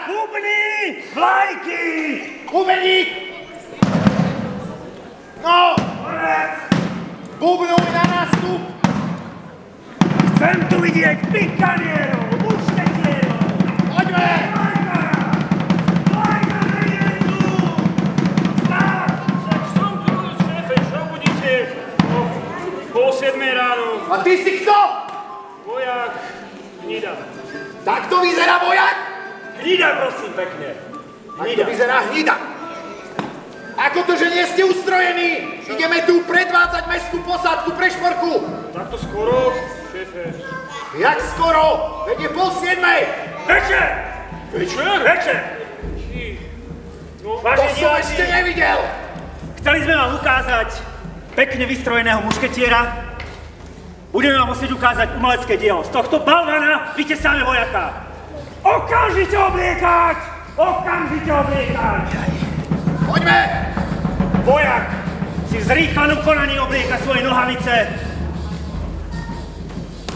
Bubny! Vlajky! Bubeník! No! Bubnuj na nástup! Chcem tu vidieť pikanierov, mušketierov! Poďme! Vlajka nejde tu! Stáť! Však som tu, šéfe, čo budíte? Pol 7 ráno. A ty si kto? Vojak, hnida. Takto vyzerá vojak? Hnida, prosím, pekne. Takto vyzerá hnida. Ako to, že nie ste ustrojení? Ideme tu predvádzať mestskú posádku pre šporku. Takto skoro, šéfe. Jak skoro? Veď je 6:30. Večer! Večer? Večer! No, To som ešte nevidel. Chceli sme vám ukázať pekne vystrojeného mušketiera. Budeme vám musieť ukázať umelecké dielo. Z tohto balvana vytesáme vojaka. Okamžite obliekať! Okamžite obliekať! Poďme! Vojak si v zrýchlenom konaní oblieka svoje nohavice.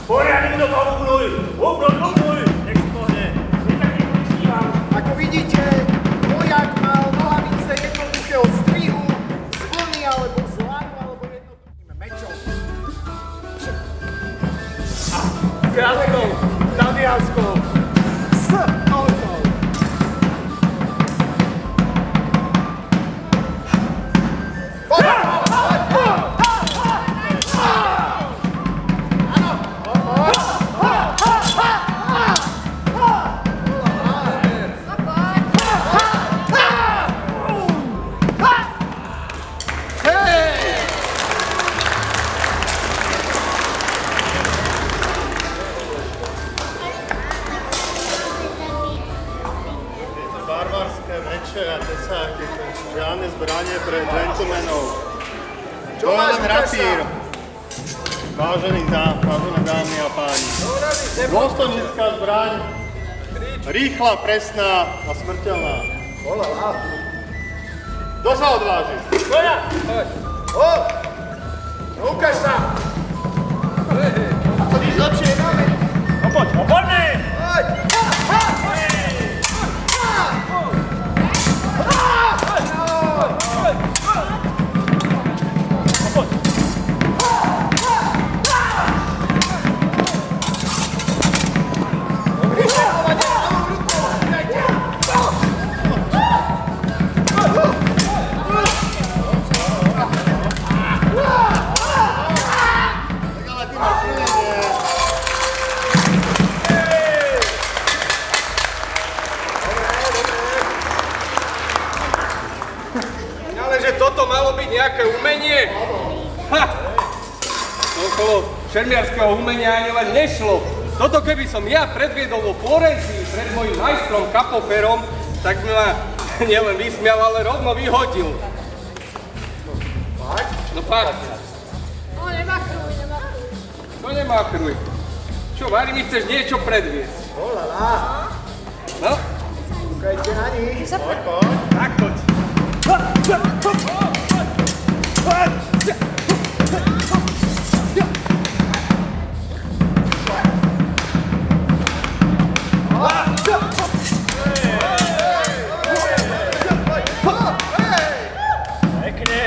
Poriadne do toho upnúj! Upnúj! Nech si pohne. Nech tak nepoužívam. Ako vidíte, vojak mal nohavice jednoduchého strihu, z vlny alebo z lanu, alebo jednoduchým mečom. S krátkou, naviazkou, s nohou. Žiadne zbranie pre gentlemanov. Čo máš, rapír. Vážené dámy a páni. Dôstojnícka zbraň. Rýchla, presná a smrteľná. Kto sa odváži? Voja! Ukáž sa! Ako ty lepšie? No poď, oporné! Poď! Toto malo byť nejaké umenie? Ha! Okolo šermiarského umenia ani len nešlo. Toto keby som ja predviedol vo Florencii pred mojím majstrom Kapoferom, tak by ma nielen vysmial, ale rovno vyhodil. Fakt? No fakt. No nemakruj. No nemakruj. Čo, Mári, mi chceš niečo predviesť? Olala. No? Kúkajte na nich. Poď. Tak poď. Pekne.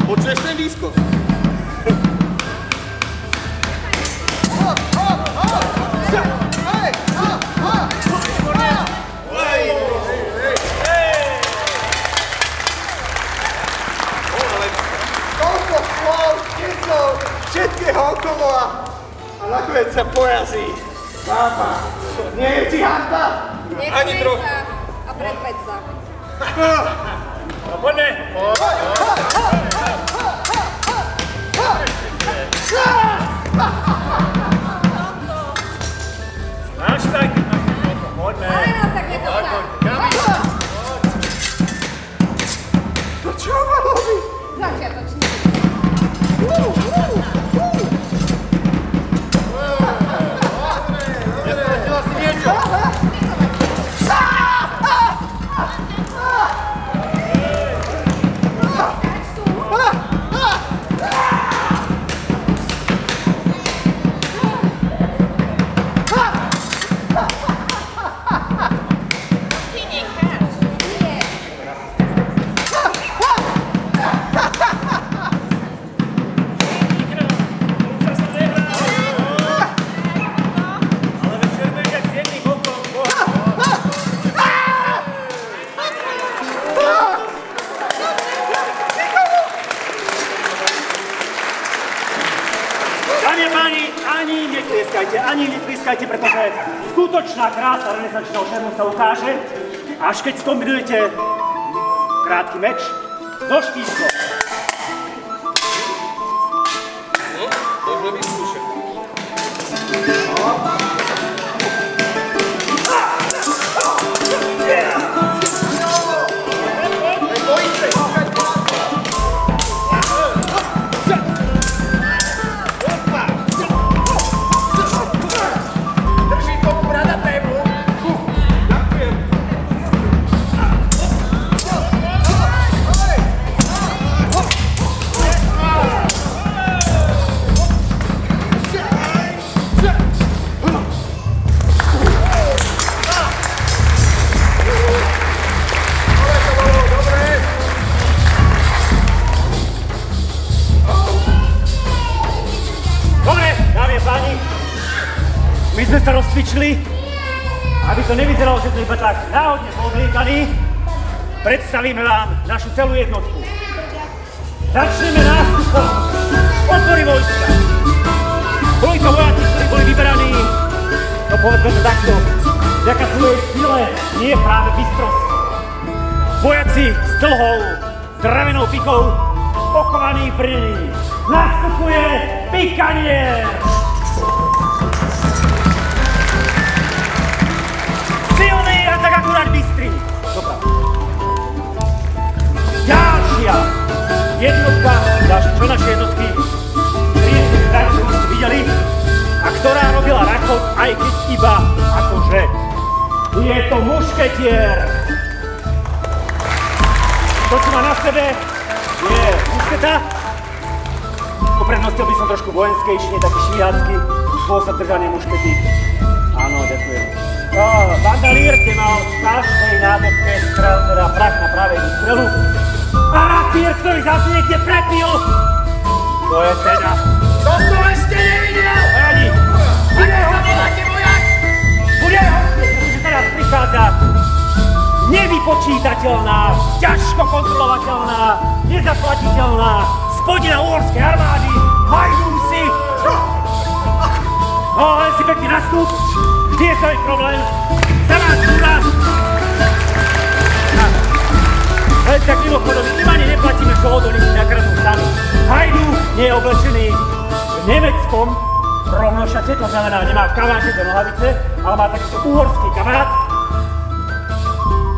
Počuješ ten výskok? Všetkého okolo a nakoniec sa pojazí. Pápa, nie je ti hanba? Ani Nechcej trochu. sa a predveď sa. No poďme. Máš sa, keď máš niekoho. Poďme. Ale no tak nekoca. To čo má robiť? Začiatočný. Nestratila si niečo? Výnimočná krása renesančného šermu sa ukáže, až keď skombinujete krátky meč so štítkom. No, môžeme vyskúšať. My sme sa rozcvičili, aby to nevyzeralo, že sme iba tak náhodne poobliekaní. Predstavíme vám našu celú jednotku. Začneme nástupom odbory vojska. Boli to vojaci, ktorí boli vyberaní, no povedzme to takto, vďaka svojej sile nie práve bystrosti. Vojaci s dlhou, dravenou pikou, okovaní pri ní. Nastupuje pikanier! Silný a tak akurát bystrý. Dobrá. Ďalšia jednotka, ďalší člen našej jednotky, ktorú ste videli, a ktorá robila rakot, aj keď iba akože. Je to mušketier. To, čo má na sebe, je mušketa. Uprednostil by som trošku vojenskejší, nie taký švíhacký spôsob držania muškety. Áno, ďakujem. Bandalír, kde mal v každej nádobke strel, teda prach na pravej strelu. A rapír, ktorý zase niekde prepil. To je teda. To som ešte nevidel! Radi. Ako sa voláte, vojak? Bude hostie, pretože teraz prichádza nevypočítateľná, ťažko kontrolovateľná, nezaplatiteľná spodina uhorskej armády, hajdúsi. No, len si pekne nastup. Vždy je svoj problém. Za násúra. Len tak mimochodom, my ani neplatíme šohodolíky na krátnu stanu. Hajdu nie je oblečený v nemeckom rovnošate, to znamená, nemá kaváče do nohavice, ale má takýto uhorský kamarát.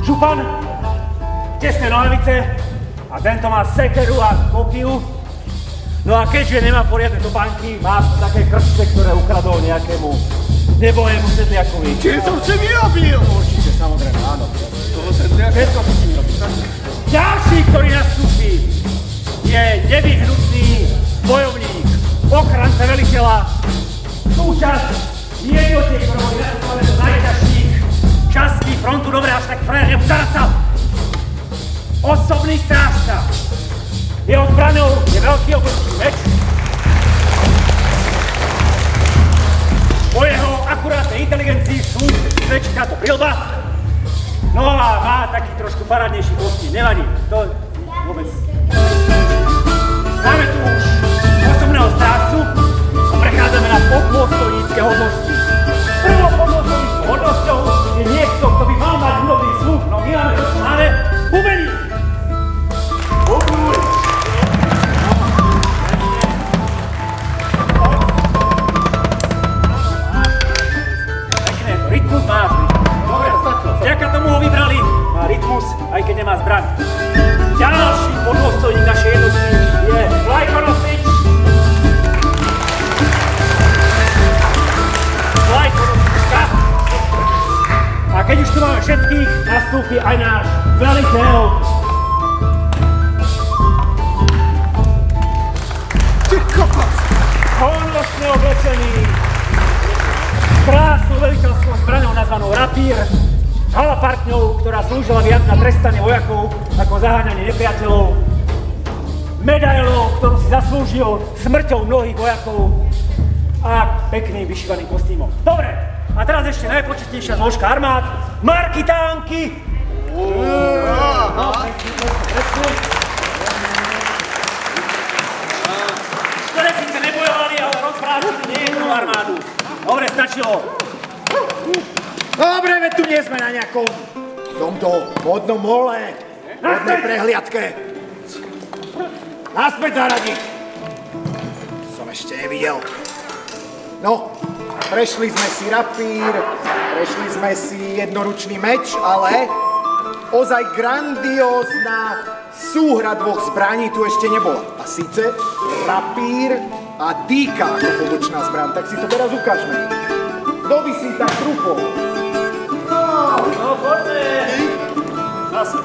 Župan, tesné nohavice a tento má sekeru a kopiu. No a keďže nemá poriadne topánky, má také krčce, ktoré ukradol nejakému nebojemu sedliakovi. Čiže som si vyrobil! Určite, samozrejme, áno. Toho sedliaka? Všetko si s tým robí. Ďalší, ktorý nastúpi, je nevyhnutný bojovník, ochranca veliteľa, súčasť jednotiek, ktoré boli nastúpané do najťažších častí frontu. Dobre, až tak frajer, nebudárať sa! Osobný strážca. Jeho zbraňou je veľký obrovský meč. Po jeho akurátnej inteligencii svedčí táto prilba. No a má taký trošku parádnejší kostým. Nevadí, to vôbec. Máme tu už osobného strážcu a prechádzame na podôstojnícke hodnosti. Prvou podôstojníckou hodnosťou je niekto, kto by mal mať hudobný sluch, no my máme to, čo máme, bubeník. Rytmus máš, dobre, vďaka tomu ho vybrali, má rytmus, aj keď nemá zbraň. Ďalší podôstojník našej jednotky je vlajkonosič. Vlajkonosička. A keď už tu máme všetkých, nastúpi aj náš veliteľ. Ty kokos! Honosne oblečený. Krásnou veliteľskou zbraňou nazvanou rapír, halapartňou, ktorá slúžila viac na trestanie vojakov ako zaháňanie nepriateľov, medailou, ktorú si zaslúžil smrťou mnohých vojakov a pekným vyšívaným kostýmom. Dobre, a teraz ešte najpočetnejšia zložka armád, markitánky. Ktoré síce nebojovali, ale rozvrátili nejednú armádu. Dobre, stačilo. Dobre, veď tu nie sme na nejakom tomto modnom mole, modnej prehliadke. Naspäť zaradiť. Som ešte nevidel. No, prešli sme si rapír, prešli sme si jednoručný meč, ale ozaj grandiózna súhra dvoch zbraní tu ešte nebola. A síce rapír a dýka ako pobočná zbraň. Tak si to teraz ukážme. Kto by si tak trúfol? No, poďme. Zase.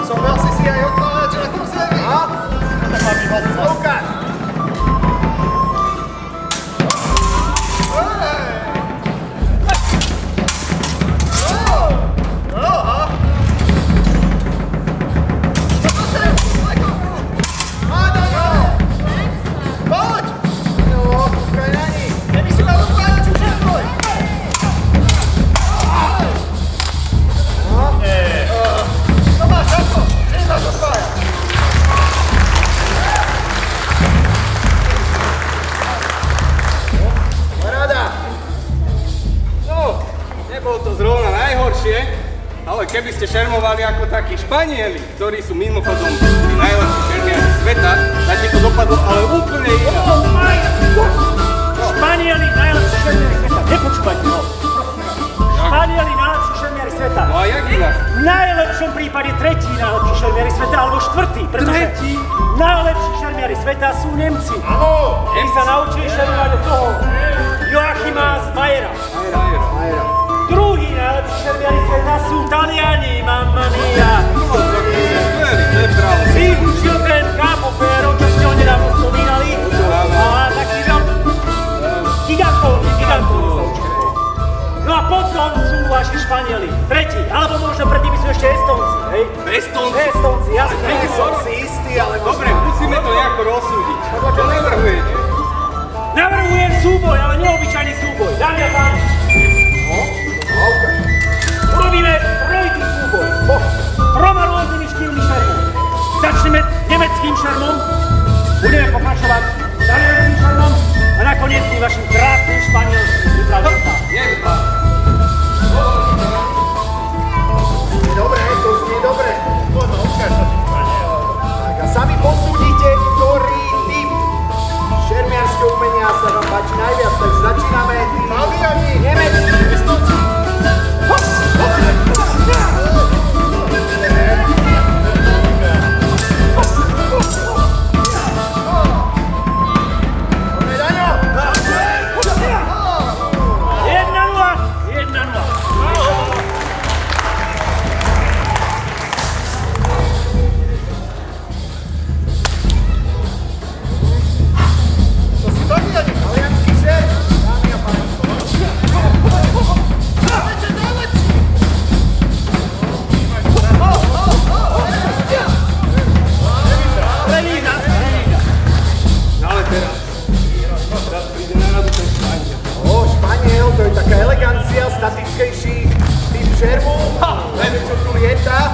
Som mal si aj odkladať na tom zemi. A? Tak mám mi hodca. Ukáž. Ale keby ste šermovali ako takí Španieli, ktorí sú mimochodom tí najlepší šermiari sveta, tak by to dopadlo ale úplne inak. Španieli najlepší šermiari sveta. Nepočúvajte, no. Španieli najlepší šermiari sveta. No a jak inak? V najlepšom prípade tretí najlepší šermiari sveta, alebo štvrtý, pretože najlepší šermiari sveta sú Nemci. Áno. Oni sa naučili šermovať od toho Joachima z Mayera. Druhý najlepší šermiari sveta sú Taliani, mamma mia. To je pravda. Si užil ten Capo Ferro, čo ste ho nedávno spomínali. A taký veľký gigantov sa učil. No a potom sú vaši Španieli. Tretí, alebo možno pred nimi sú ešte Estonci, hej? Estonci, jasné. Som si istý, ale Dobre, musíme to nejako rozsúdiť. Čo navrhujete? Navrhujem súboj, ale neobyčajný súboj. Dámy a páni. Urobíme trojitý súboj. Troma rôznymi štýlmi šermu. Začneme nemeckým šermom, budeme pokračovať talianským šermom a nakoniec tým vašim krásnym španielským. To znie dobre. Poďme, ukáž sa tým, tak a sami posúdite, ktorý typ šermiarského umenia sa vám páči najviac. Takže začíname Taliani, Nemeckí, Estonci. Statickejší typ šermu, neviem čo tu lieta.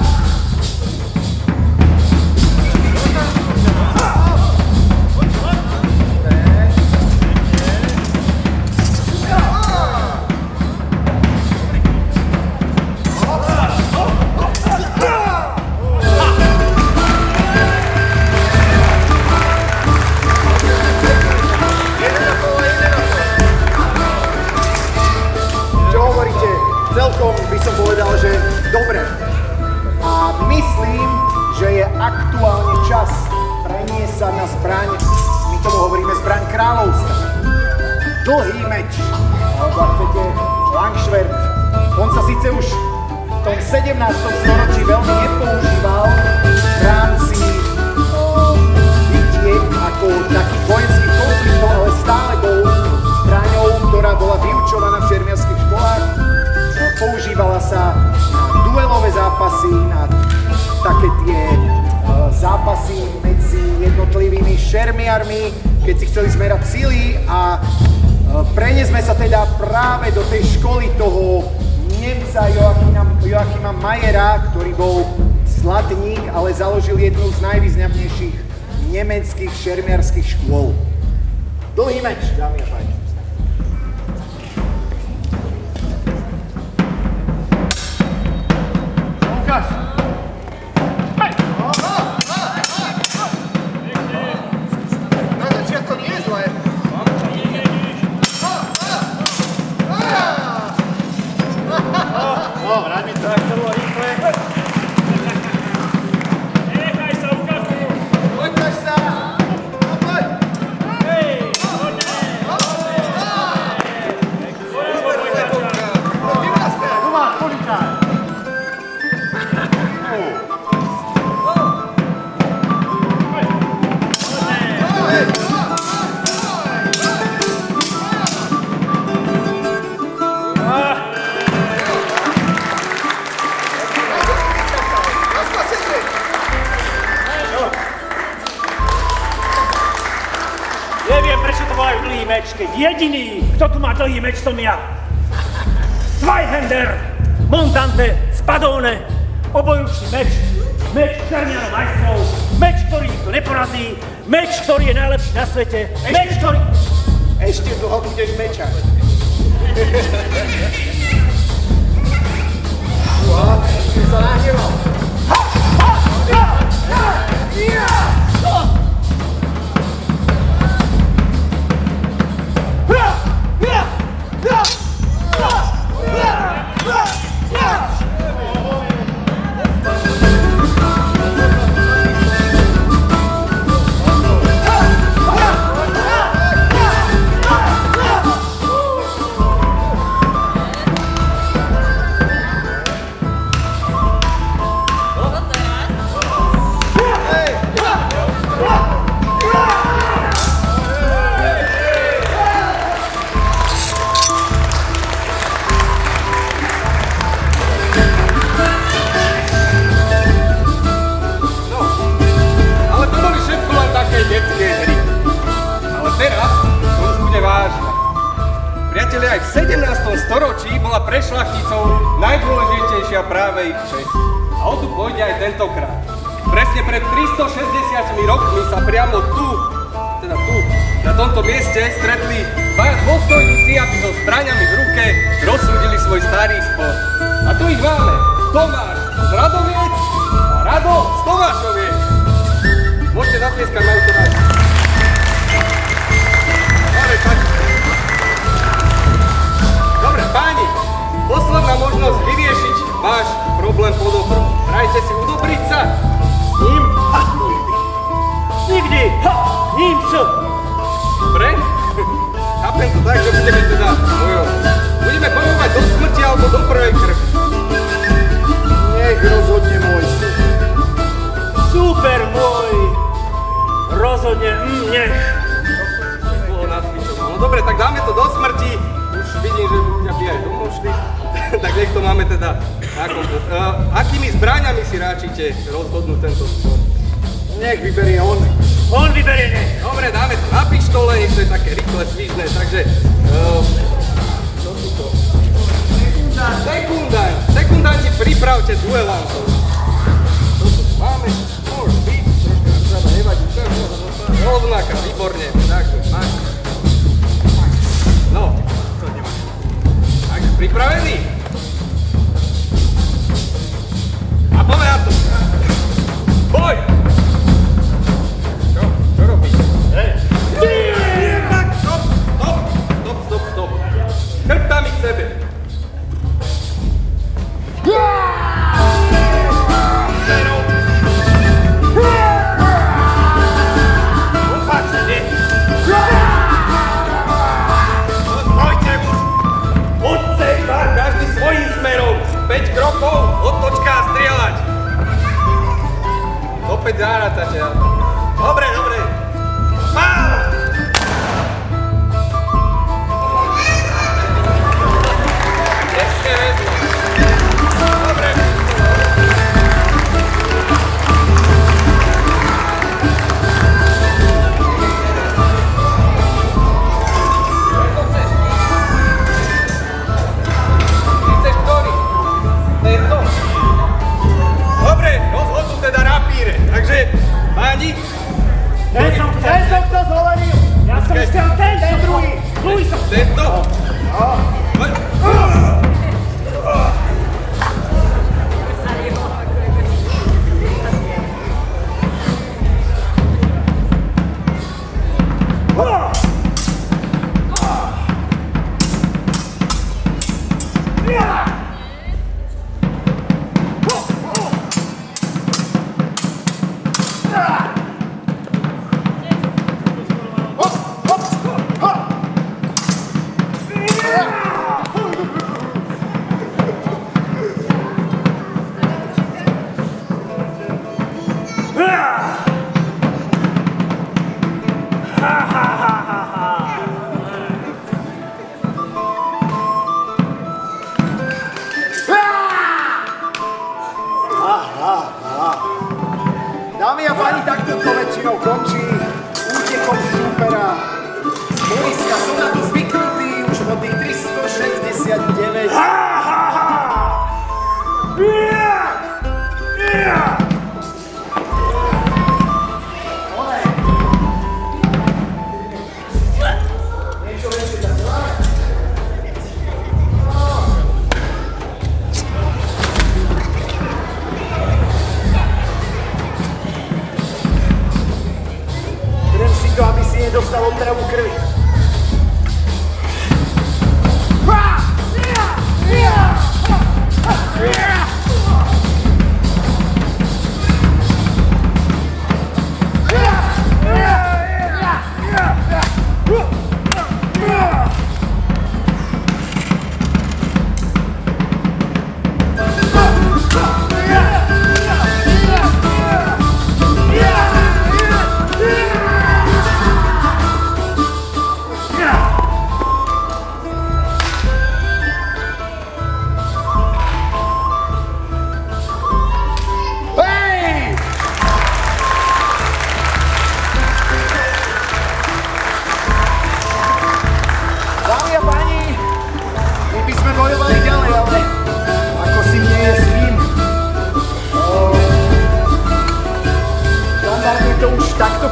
Celkom by som povedal, že dobre. A myslím, že je aktuálne čas preniesť sa na zbraň, my tomu hovoríme zbraň kráľovská. Dlhý meč, alebo ak chcete, langšvert. On sa síce už v tom 17. storočí veľmi nepoužíval v rámci bitiek ako takých vojenských konfliktov, ale stále bol zbraňou, ktorá bola vyučovaná v šermiarských školách. Používala sa na duelové zápasy, na také tie zápasy medzi jednotlivými šermiarmi, keď si chceli zmerať sily a preniesme sa teda práve do tej školy toho Nemca Joachima Mayera, ktorý bol zlatník, ale založil jednu z najvýznamnejších nemeckých šermiarských škôl. Dlhý meč, dámy a páni. Tak to bolo rýchle. Nechaj sa, ukážu. Poďme sa! No poď! Hej, hodne. Doma, policaj! Neviem, prečo to volajú dlhý meč, keď jediný, kto tu má dlhý meč, som ja. Zweihander, Montante, Spadone, obojručný meč, meč černianov majstrov, meč, ktorý nikto neporazí, meč, ktorý je najlepší na svete, meč, ktorý... Ešte dlho budeš mečať. Ešte sa nahneval. Priatelia, aj v 17. storočí bola pre šľachticov najdôležitejšia práve ich česť. A o tu pôjde aj tentokrát. Presne pred 360 rokmi sa priamo tu, na tomto mieste stretli dvaja dôstojníci, aby so zbraňami v ruke rozsúdili svoj starý spor. A tu ich máme. Tomáš z Radoviec a Rado z Tomášoviec. Môžete zatlieskať na automat. Dobre, páni, posledná možnosť vyriešiť váš problém po dobrom. Prajte si udobriť sa s ním? Ha! Nikdy! Ha! Ním som! Dobre? Chápem to tak, že budeme teda bojovať. Budeme bojovať do smrti alebo do prvej krvi. Nech rozhodne môj súd. Super môj! Rozhodne, nech! Bolo nacvičované. No dobre, tak dáme to do smrti. Už vidím, že ľudia by aj domov šli. Tak nech to máme teda na komplet. Akými zbraňami si ráčite rozhodnúť tento spor? Nech vyberie on. On vyberie nech! Dobre, dáme to na pištole, nech to je také rýchle, svižné, takže... Čo sú to? Sekundanti, pripravte duelantov. Toto tu máme, môže byť, troška nám treba nevadí. Rovnaká, výborne, takže máš. No, to nemáš. Takže pripravený? A poďme na to. Boj! Čo robíš? Tak, stop! Chrbtami k sebe. Opačne. Stojte už. Poďte iba každý svojím smerom. 5 krokov, otočka a strieľať. Opäť záratate. Dobre. Ešte vezmu. Dobre. Čo chceš? Ty chceš ktorý? Tento? Dobre, rozhodnú teda rapíre. Takže, páni,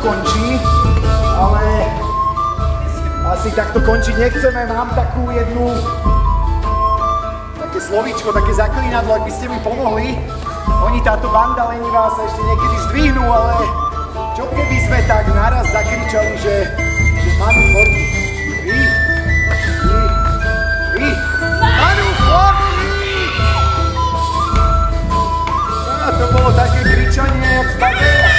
končí, ale asi takto končiť nechceme. Mám takú jednu, také slovíčko, také zaklínadlo, ak by ste mi pomohli. Oni, táto banda lenivá, sa ešte niekedy zdvihnú, ale čo keby sme tak naraz zakričali, že Manu Forti. Vy. Manu Forti! A to bolo také kričanie, jak z bagera.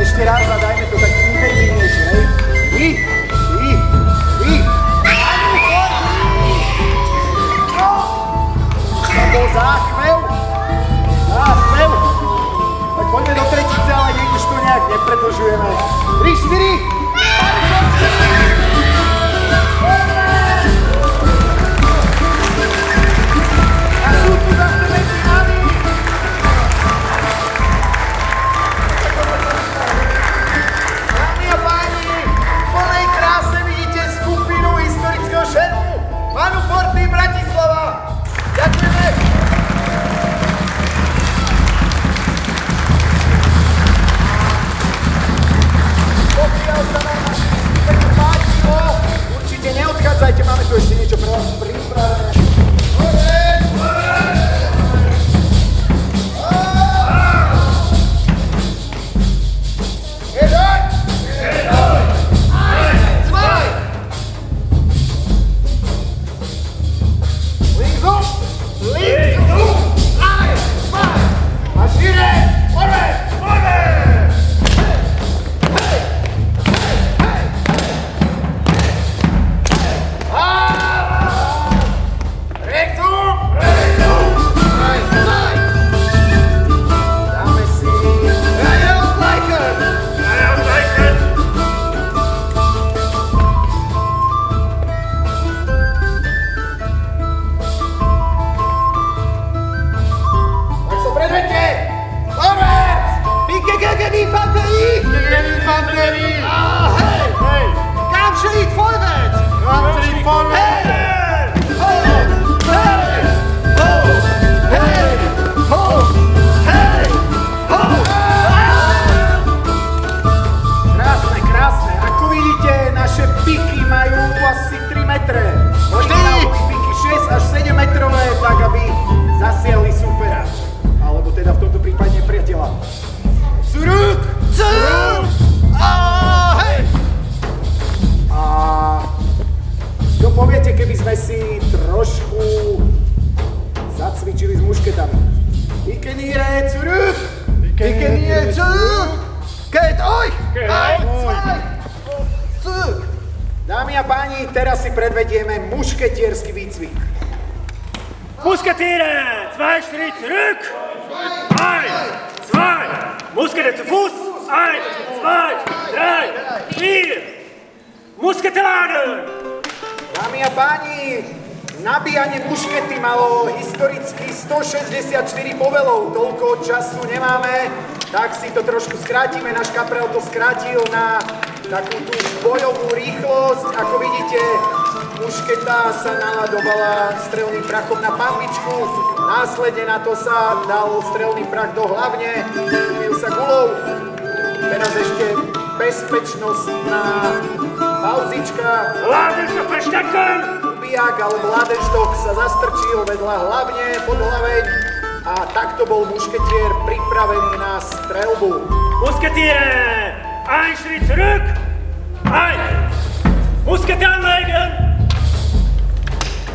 Ešte raz a dajme to tak intenzívnejšie, hej? Vy. Manu Forti! No! To bol záchvev. Tak poďme do tretice, ale nech už to nejak nepredlžujeme. 3, 4! A sú tu zase medzi nami! Dámy a páni, v plnej kráse vidíte skupinu historického šermu Manu Forti Bratislava. Ďakujeme! Pokiaľ sa nám naši super páčilo, určite neodchádzajte, máme tu ešte niečo pre vás pripravené. Dámy a páni, teraz si predvedieme mušketierský výcvik. Musketiere, 2 Schritt zurück. 1, 2. Muskete zu Fuß. 1, 2, 3, 4. Muskete laden. Dámy a páni, nabíjanie muškety malo historicky 164 povelov. Toľko času nemáme, tak si to trošku skrátime. Náš kaprel to skrátil na takú tú bojovú rýchlosť. Ako vidíte, mušketa sa naladovala strelným prachom na pambičku, následne na to sa dal strelný prach do hlavne, vybil sa gulou. Teraz ešte bezpečnostná pauzička. Ládenštok prešťaken. Ubijak alebo ládenštok sa zastrčil vedľa hlavne pod hlaveň a takto bol mušketier pripravený na streľbu. Musketiere, 1 Schritt zurück. 1. Muskete anlegen.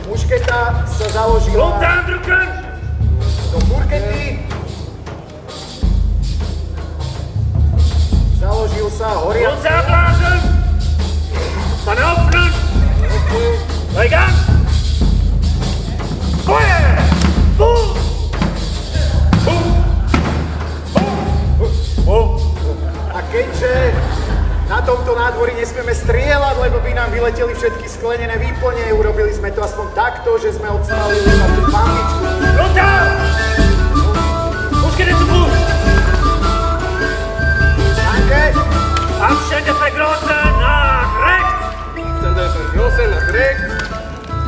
Mušketa sa založila Runterdrücken. do burkety. Založil sa horiaci. Uns abblasen. Dann öffnen. Leg an. Feuer. Boom. A keďže na tomto nádvorí nesmieme strieľať, lebo by nám vyleteli všetky sklenené výplne, urobili sme to aspoň takto, že sme odstrelili na tú pambičku. Runter. Muskete zu Fuß. Danke. Abstände vergrößern nach rechts. Abstände vergrößern nach rechts.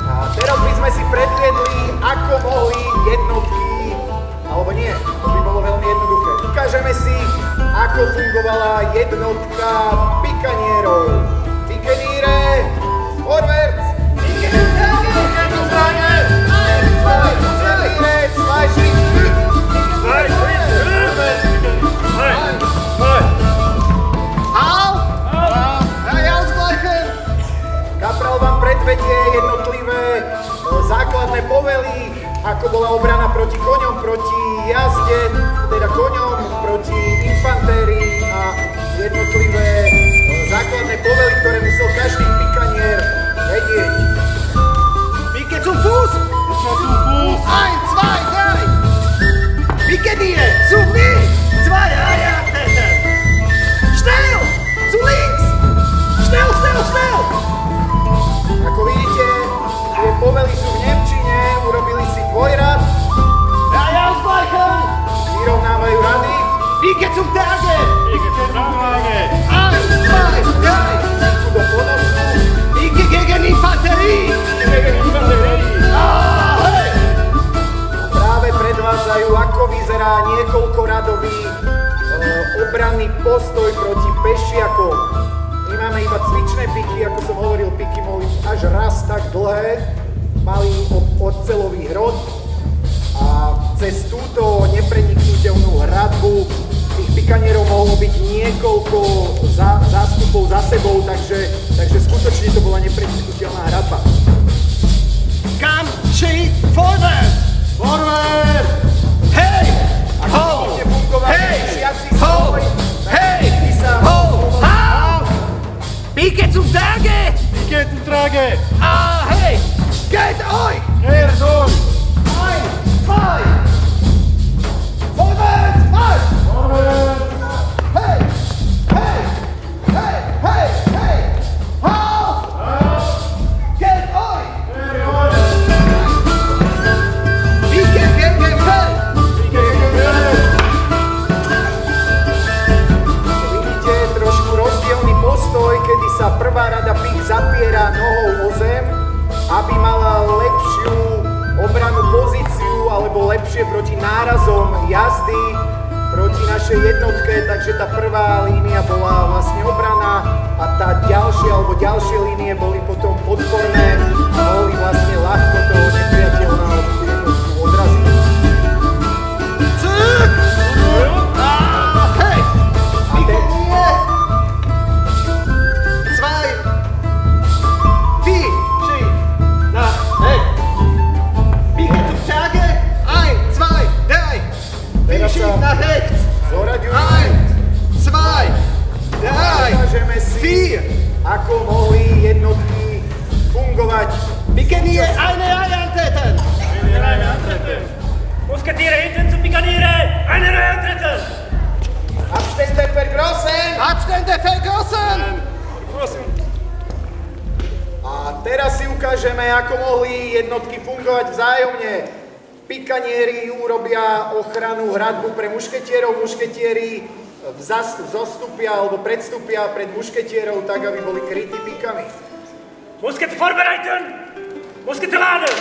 A teraz by sme si predviedli, ako mohli jednotky, alebo nie, to by bolo veľmi jednoduché. Ukážeme si, ako ako fungovala jednotka pikanierov. Pikeníre, forwärts! Kapral vám predvedie jednotlivé základné povely, ako bola obrana proti koňom, proti jazde, teda koňom, proti infantérii a jednotlivé základné povely, ktoré musel každý pikanier vedieť. Pike zum Fuß! Ein, zwei, drei! Pikeniere, zu mir! Zwei Einheiten! Schnell! Zu links! Schnell, schnell, schnell! Ako vidíte, tie povely sú v nemčine, urobili si dvojrad. Vyrovnávajú rady. Pike zum Tage! Ein, zwei, drei! Piku do ponosu. Pike gegen Infanterie! Hej! A práve predvádzajú, ako vyzerá niekoľkoradový obranný postoj proti pešiakom. My máme iba cvičné piky, ako som hovoril, piky mohli až raz tak dlhé, mali oceľový hrot a cez túto nepreniknuteľnú hradbu tých pikanierov mohlo byť niekoľko zástupov za sebou, takže skutočne to bola nepreniknuteľná hradba. Kam, či, forward! Forward! Hej! Ako budete fungovať pešiaci svoj, Hej! Ho! Hau! Pike zum Tage! Pike zum Trage! Ah, hej! Geht euch! Er durch! ein, zwei! Vorwärts, marsch! Hey! Hey! Hey! Hey! Hey! Hau! Geht euch! Pike gegen Feld! Vidíte trošku rozdielny postoj, kedy sa prvá rada pik zapiera nohou o zem, aby mala lepšiu obrannú pozíciu alebo lepšie proti nárazom jazdy proti našej jednotke, takže tá prvá línia bola vlastne obrana a tá ďalšia alebo ďalšie línie boli potom podporné a mohli vlastne ľahko toho nepriateľa alebo tú jednotku odraziť. Hej! A ten Zwei! Vier! Schön! Na, hey! Pike zum Tage! Ein, zwei, drei! Vier schieben nach rechts! zoraďujú. Ein, zwei, drei, Ukážeme si, vier! ako mohli jednotky fungovať. Pikenier, eine Reihe antreten! Musketiere hinten zu Pikaniere! Eine Reihe antreten! Abstände vergrossen! Abstände vergrossen! A teraz si ukážeme, ako mohli jednotky fungovať vzájomne. Pikanieri urobia ochranu hradbu pre mušketierov, mušketieri zostupia alebo predstúpia pred mušketierov tak, aby boli krytí pikami. Musket vorbereiten! Muskete laden!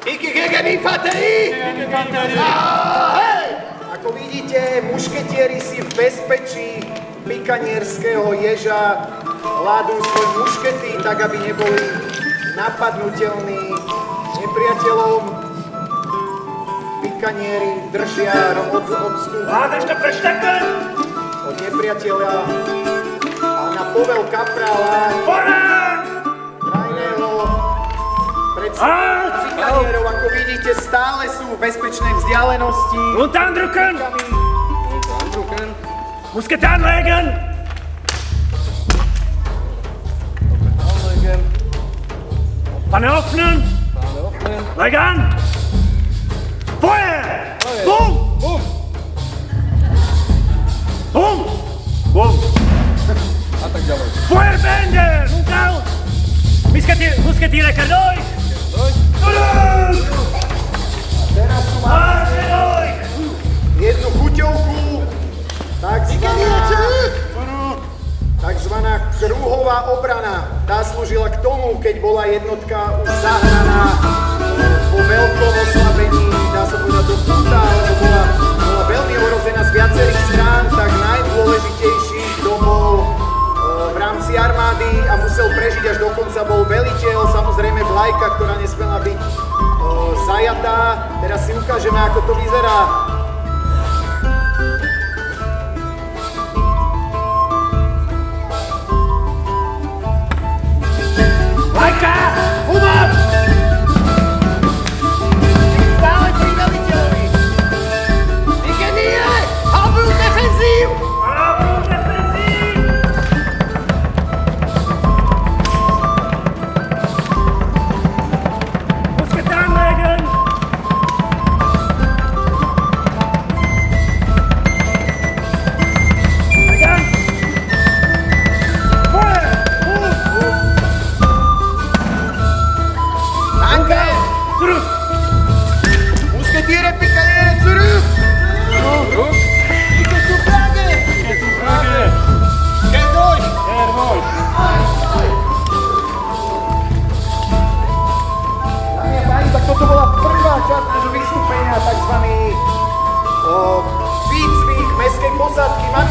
Pike gegen Infanterie! Ako vidíte, mušketieri si v bezpečí pikanierského ježa hľadujú svoje muškety, tak aby neboli napadnutelní nepriateľom. Pikanieri držia odstup Ladenstock verstecken! od nepriateľa a na povel kaprála Vorwärts! krajného predstaviteľa pikanierov, ako vidíte, stále sú v bezpečnej vzdialenosti. Und andrücken! Pikami. Musket anlegen! Panne öffnen! Leg an! Feuer! Boom! Bum! Boom! Boom! A tak ďalej. Feuerbände! Und raus! Musketiere, durch! Teraz tu máme jednu chuťovku, takzvaná kruhová obrana. Tá slúžila k tomu, keď bola jednotka už zahraná po veľkom oslabení, dá sa povedať do púta, alebo bola veľmi ohrozená z viacerých strán, tak najdôležitejšie posádky, mami